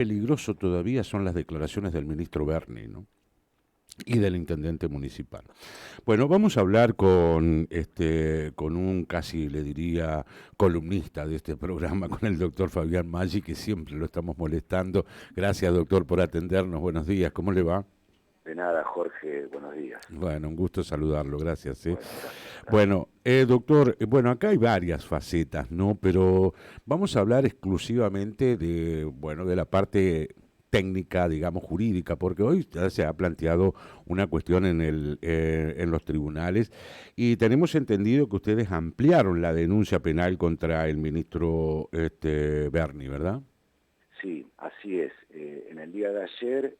Peligroso todavía son las declaraciones del ministro Berni, ¿no? Y del intendente municipal. Bueno, vamos a hablar con un casi le diría columnista de este programa, con el doctor Fabián Maggi, que siempre lo estamos molestando. Gracias, doctor, por atendernos. Buenos días, ¿cómo le va? De nada, Jorge, buenos días. Bueno, un gusto saludarlo, gracias. Bueno, gracias, gracias. Bueno, doctor, bueno, acá hay varias facetas, ¿no? Pero vamos a hablar exclusivamente de, bueno, de la parte técnica, digamos, jurídica, porque hoy ya se ha planteado una cuestión en los tribunales y tenemos entendido que ustedes ampliaron la denuncia penal contra el ministro Berni, ¿verdad? Sí, así es. En el día de ayer,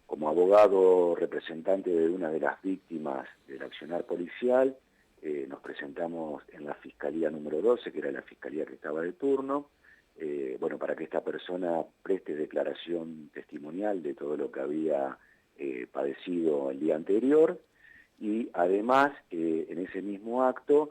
como abogado representante de una de las víctimas del accionar policial, nos presentamos en la Fiscalía número 12, que era la fiscalía que estaba de turno, bueno, para que esta persona preste declaración testimonial de todo lo que había padecido el día anterior, y además, en ese mismo acto,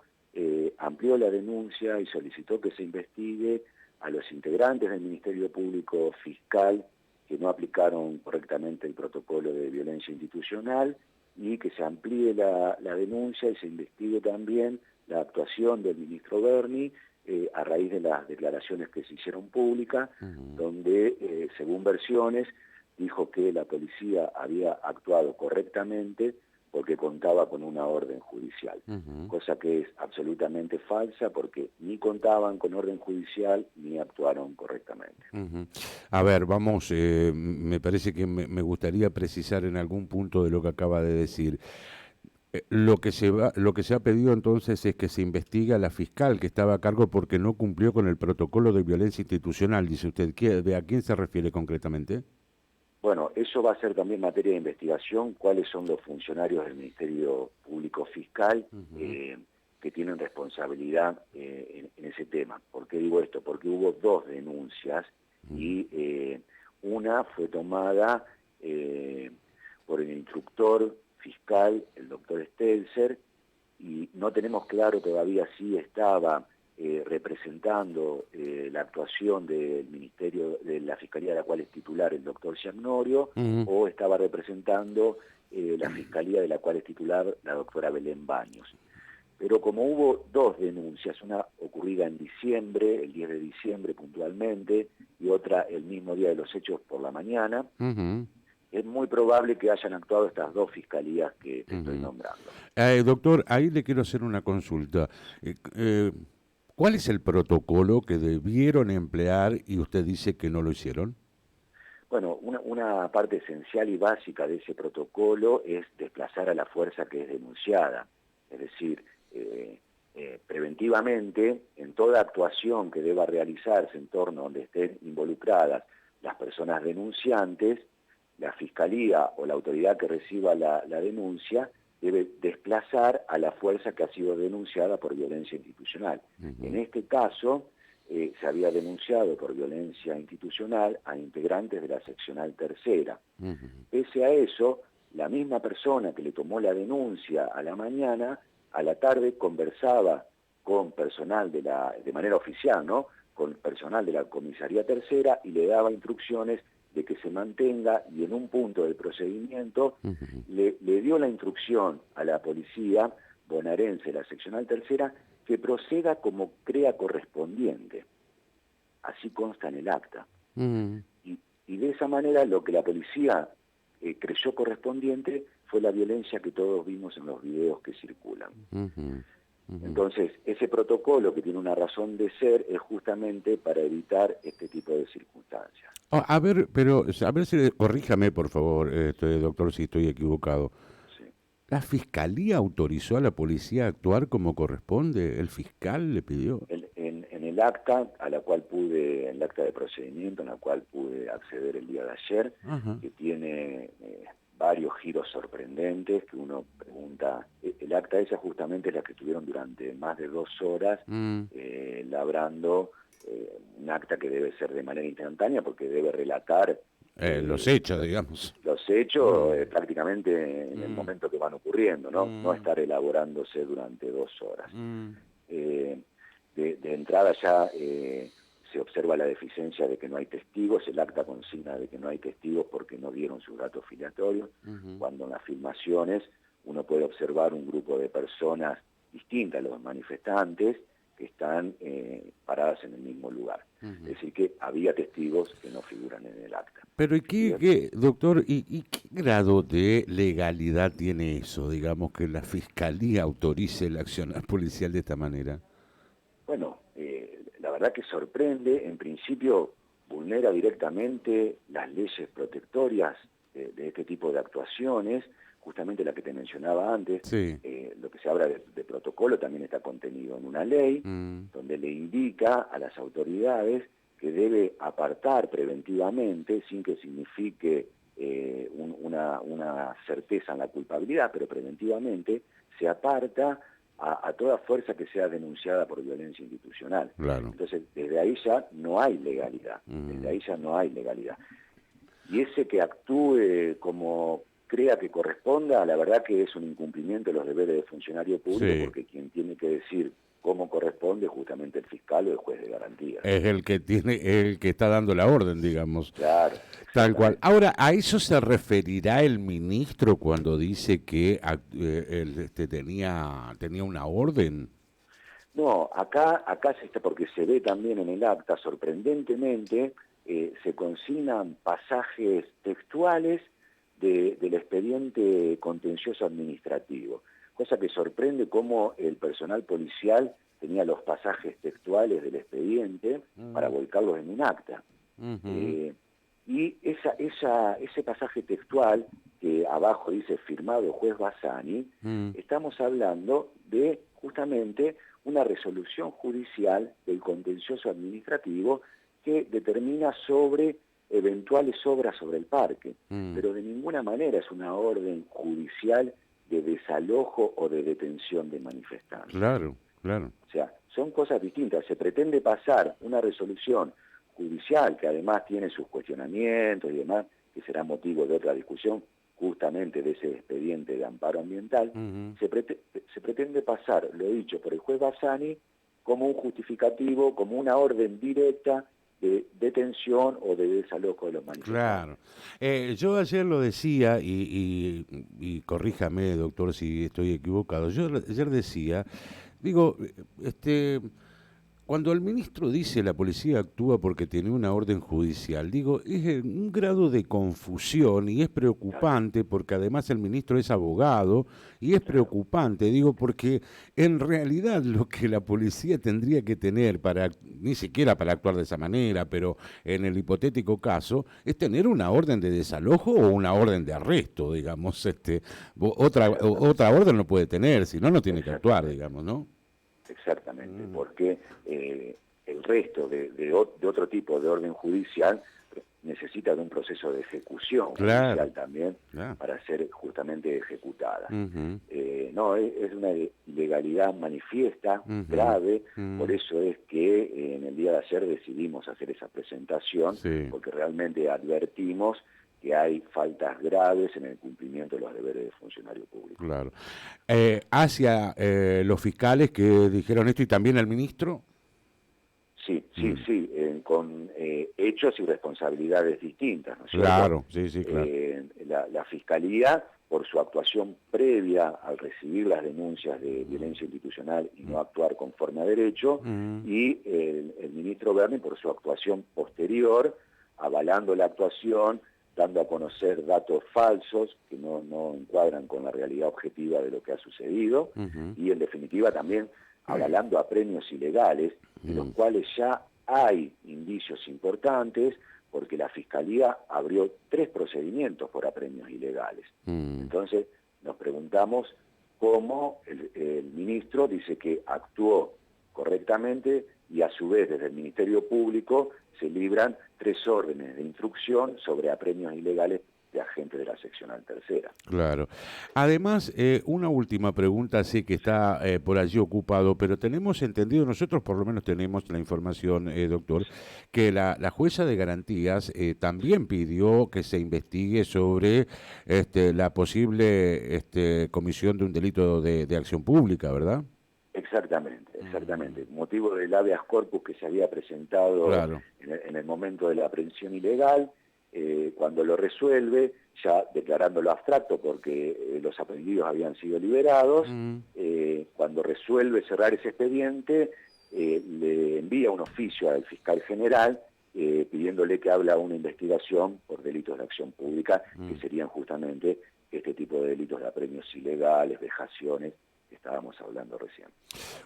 amplió la denuncia y solicitó que se investigue a los integrantes del Ministerio Público Fiscal que no aplicaron correctamente el protocolo de violencia institucional y que se amplíe la denuncia y se investigue también la actuación del ministro Berni a raíz de las declaraciones que se hicieron públicas, Ujú. donde, según versiones, dijo que la policía había actuado correctamente porque contaba con una orden judicial, Ujú. cosa que es absolutamente falsa porque ni contaban con orden judicial ni actuaron correctamente. Ujú. A ver, vamos, me parece que me gustaría precisar en algún punto de lo que acaba de decir. Lo que se ha pedido entonces es que se investigue a la fiscal que estaba a cargo porque no cumplió con el protocolo de violencia institucional, dice usted. ¿A quién se refiere concretamente? Bueno, eso va a ser también materia de investigación, cuáles son los funcionarios del Ministerio Público Fiscal Ujú. que tienen responsabilidad en ese tema. ¿Por qué digo esto? Porque hubo dos denuncias Ujú. y una fue tomada por el instructor fiscal, el doctor Stelzer, y no tenemos claro todavía si estaba representando la actuación del Ministerio, de la Fiscalía de la cual es titular el doctor Giagnorio, Ujú. o estaba representando la Fiscalía de la cual es titular la doctora Belén Baños. Pero como hubo dos denuncias, una ocurrida en diciembre, el 10 de diciembre puntualmente, y otra el mismo día de los hechos por la mañana, Ujú. es muy probable que hayan actuado estas dos fiscalías que te estoy Ujú. nombrando. Doctor, ahí le quiero hacer una consulta. ¿Cuál es el protocolo que debieron emplear y usted dice que no lo hicieron? Bueno, una parte esencial y básica de ese protocolo es desplazar a la fuerza que es denunciada. Es decir, preventivamente, en toda actuación que deba realizarse en torno a donde estén involucradas las personas denunciantes, la fiscalía o la autoridad que reciba la denuncia debe desplazar a la fuerza que ha sido denunciada por violencia institucional. En Ujú. este caso, se había denunciado por violencia institucional a integrantes de la seccional tercera. Ujú. Pese a eso, la misma persona que le tomó la denuncia a la mañana, a la tarde conversaba con personal de manera oficial, ¿no? Con personal de la comisaría tercera y le daba instrucciones de que se mantenga y en un punto del procedimiento Ujú. le dio la instrucción a la policía bonaerense, la seccional tercera, que proceda como crea correspondiente. Así consta en el acta. Ujú. Y, y de esa manera lo que la policía creyó correspondiente fue la violencia que todos vimos en los videos que circulan. Ujú. Ujú. Entonces, ese protocolo que tiene una razón de ser es justamente para evitar este tipo de circunstancias. A ver, pero a ver si corríjame por favor, doctor, si estoy equivocado. ¿Sí? ¿La fiscalía autorizó a la policía a actuar como corresponde? ¿El fiscal le pidió? En el acta, a la cual pude, en el acta de procedimiento, en la cual pude acceder el día de ayer, Ajá. que tiene varios giros sorprendentes, que uno pregunta, el acta esa justamente es la que estuvieron durante más de 2 horas Mm. labrando un acta que debe ser de manera instantánea porque debe relatar Los eh, hechos, digamos. los hechos Mm. prácticamente en el Mm. momento que van ocurriendo, ¿no? No Mm. estar elaborándose durante 2 horas. Mm. Eh, de entrada ya se observa la deficiencia de que no hay testigos, el acta consigna de que no hay testigos porque no dieron sus datos filiatorios, cuando en las filmaciones uno puede observar un grupo de personas distintas a los manifestantes que están paradas en el mismo lugar. Es decir, que había testigos que no figuran en el acta. Pero doctor, ¿y qué grado de legalidad tiene eso, digamos, que la Fiscalía autorice el accionar policial de esta manera? Bueno, la verdad que sorprende, en principio vulnera directamente las leyes protectorias de este tipo de actuaciones, justamente la que te mencionaba antes. Sí. Lo que se habla de protocolo también está contenido en una ley, donde le indica a las autoridades que debe apartar preventivamente, sin que signifique una certeza en la culpabilidad, pero preventivamente se aparta a toda fuerza que sea denunciada por violencia institucional. Claro. Entonces, desde ahí ya no hay legalidad, desde ahí ya no hay legalidad. Y ese que actúe como crea que corresponda, la verdad que es un incumplimiento de los deberes de funcionario público, Sí. porque quien tiene que decir cómo corresponde es justamente el fiscal o el juez de garantía. Es el que está dando la orden, digamos. Claro, Tal cual. Ahora, ¿a eso se referirá el ministro cuando dice que él tenía una orden? No, acá se está, porque se ve también en el acta, sorprendentemente, se consignan pasajes textuales del expediente contencioso administrativo, cosa que sorprende cómo el personal policial tenía los pasajes textuales del expediente para volcarlos en un acta. Y ese pasaje textual, que abajo dice firmado juez Bassani, estamos hablando de justamente una resolución judicial del contencioso administrativo que determina sobre eventuales obras sobre el parque, pero de ninguna manera es una orden judicial de desalojo o de detención de manifestantes. Claro, claro. O sea, son cosas distintas. Se pretende pasar una resolución judicial que además tiene sus cuestionamientos y demás, que será motivo de otra discusión, justamente de ese expediente de amparo ambiental. Se pretende pasar lo dicho por el juez Bassani como un justificativo, como una orden directa de detención o de desalojo de los manifestantes. Claro. Yo ayer lo decía, y corríjame, doctor, si estoy equivocado. Yo ayer decía, digo, cuando el ministro dice la policía actúa porque tiene una orden judicial, digo, es un grado de confusión y es preocupante porque además el ministro es abogado y es preocupante, digo, porque en realidad lo que la policía tendría que tener ni siquiera para actuar de esa manera, pero en el hipotético caso, es tener una orden de desalojo o una orden de arresto, digamos, otra orden no puede tener, si no, no tiene que actuar, digamos, ¿no? Exactamente, porque el resto de otro tipo de orden judicial necesita de un proceso de ejecución judicial también para ser justamente ejecutada. No, es una ilegalidad manifiesta, grave, por eso es que en el día de ayer decidimos hacer esa presentación, porque realmente advertimos que hay faltas graves en el cumplimiento de los deberes de funcionario público. Claro. Hacia los fiscales que dijeron esto y también el ministro. Sí, con hechos y responsabilidades distintas, ¿no es cierto? Claro, sí, claro. La Fiscalía, por su actuación previa al recibir las denuncias de violencia institucional y no actuar conforme a derecho, y el ministro Berni por su actuación posterior, avalando la actuación, dando a conocer datos falsos que no encuadran con la realidad objetiva de lo que ha sucedido, y en definitiva también avalando apremios ilegales, de los cuales ya hay indicios importantes, porque la Fiscalía abrió 3 procedimientos por apremios ilegales. Entonces nos preguntamos cómo el ministro dice que actuó correctamente y a su vez desde el Ministerio Público se libran 3 órdenes de instrucción sobre apremios ilegales de agentes de la seccional tercera. Claro. Además, una última pregunta, sé que está por allí ocupado, pero tenemos entendido, nosotros por lo menos tenemos la información, doctor, que la jueza de garantías también pidió que se investigue sobre la posible comisión de un delito de acción pública, ¿verdad? Exactamente. Motivo del habeas corpus que se había presentado Claro. en el momento de la aprehensión ilegal, cuando lo resuelve, ya declarándolo abstracto porque los aprendidos habían sido liberados, cuando resuelve cerrar ese expediente, le envía un oficio al fiscal general pidiéndole que abra una investigación por delitos de acción pública, que serían justamente este tipo de delitos de apremios ilegales, vejaciones, que estábamos hablando recién.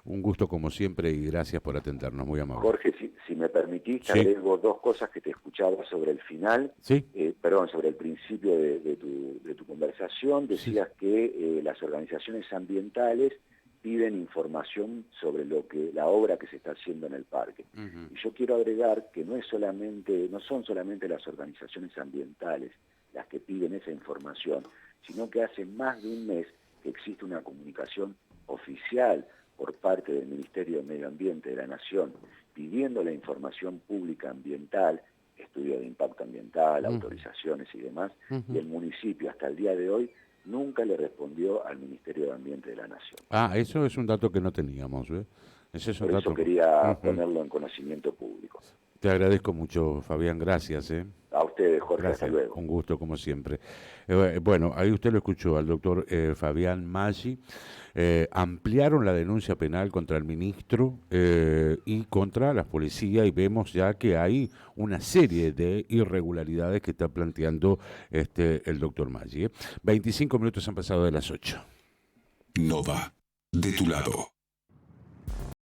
Un gusto como siempre y gracias por atendernos, muy amable. Jorge, si me permitís, te agrego dos cosas que te escuchaba sobre el final, sobre el principio de tu conversación. Decías que las organizaciones ambientales piden información sobre la obra que se está haciendo en el parque. Y yo quiero agregar que no son solamente las organizaciones ambientales las que piden esa información, sino que hace más de un mes que existe una comunicación oficial por parte del Ministerio de Medio Ambiente de la Nación, pidiendo la información pública ambiental, estudio de impacto ambiental, autorizaciones y demás, y el municipio hasta el día de hoy nunca le respondió al Ministerio de Ambiente de la Nación. Eso es un dato que no teníamos, Ese es un Por dato eso quería ponerlo en conocimiento público. Te agradezco mucho, Fabián, gracias. A ustedes, Jorge, gracias. Hasta luego. Un gusto, como siempre. Bueno, ahí usted lo escuchó, al doctor Fabián Maggi. Ampliaron la denuncia penal contra el ministro y contra la policía, y vemos ya que hay una serie de irregularidades que está planteando el doctor Maggi. 25 minutos han pasado de las 8. Nova, de tu lado.